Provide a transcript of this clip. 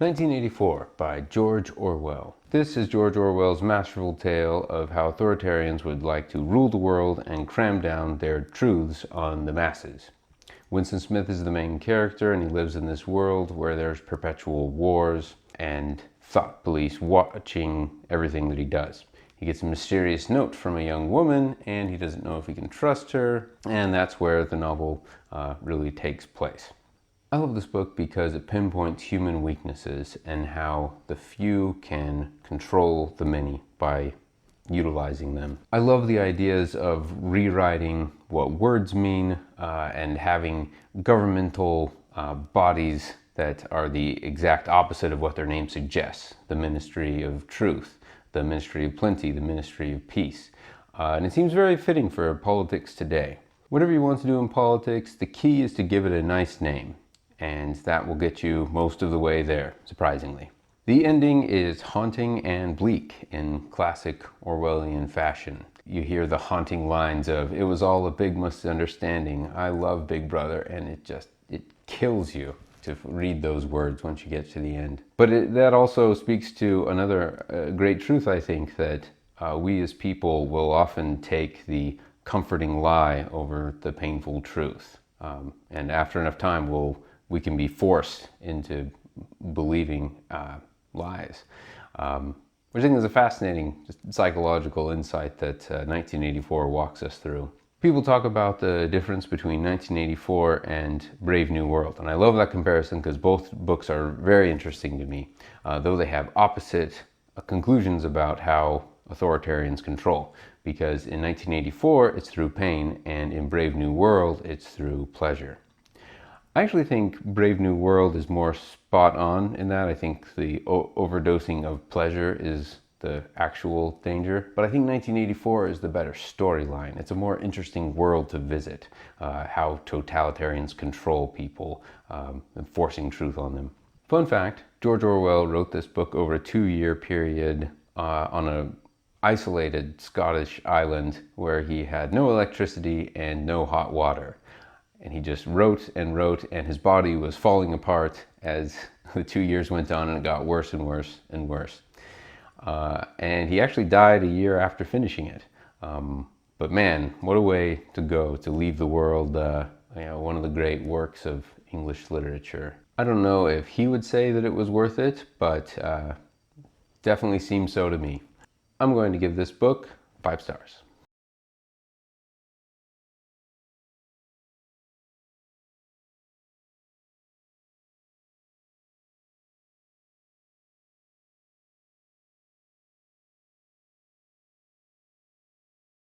1984 by George Orwell. This is George Orwell's masterful tale of how authoritarians would like to rule the world and cram down their truths on the masses. Winston Smith is the main character, and he lives in this world where there's perpetual wars and thought police watching everything that he does. He gets a mysterious note from a young woman, and he doesn't know if he can trust her, and that's where the novel really takes place. I love this book because it pinpoints human weaknesses and how the few can control the many by utilizing them. I love the ideas of rewriting what words mean and having governmental bodies that are the exact opposite of what their name suggests. The Ministry of Truth, the Ministry of Plenty, the Ministry of Peace. And it seems very fitting for politics today. Whatever you want to do in politics, the key is to give it a nice name. And that will get you most of the way there, surprisingly. The ending is haunting and bleak in classic Orwellian fashion. You hear the haunting lines of, "It was all a big misunderstanding. I love Big Brother," and it kills you to read those words once you get to the end. But that also speaks to another great truth, I think, that we as people will often take the comforting lie over the painful truth. And after enough time, we can be forced into believing lies, which I think is a fascinating psychological insight that 1984 walks us through. People talk about the difference between 1984 and Brave New World, and I love that comparison because both books are very interesting to me, though they have opposite conclusions about how authoritarians control. Because in 1984, it's through pain, and in Brave New World, it's through pleasure. I actually think Brave New World is more spot on in that. I think the overdosing of pleasure is the actual danger, but I think 1984 is the better storyline. It's a more interesting world to visit, how totalitarians control people, and forcing truth on them. Fun fact, George Orwell wrote this book over a 2-year period on an isolated Scottish island where he had no electricity and no hot water. And he just wrote and wrote, and his body was falling apart as the 2 years went on, and it got worse and worse and worse. And he actually died a year after finishing it. But man, what a way to go, to leave the world, one of the great works of English literature. I don't know if he would say that it was worth it, but definitely seems so to me. I'm going to give this book 5 stars.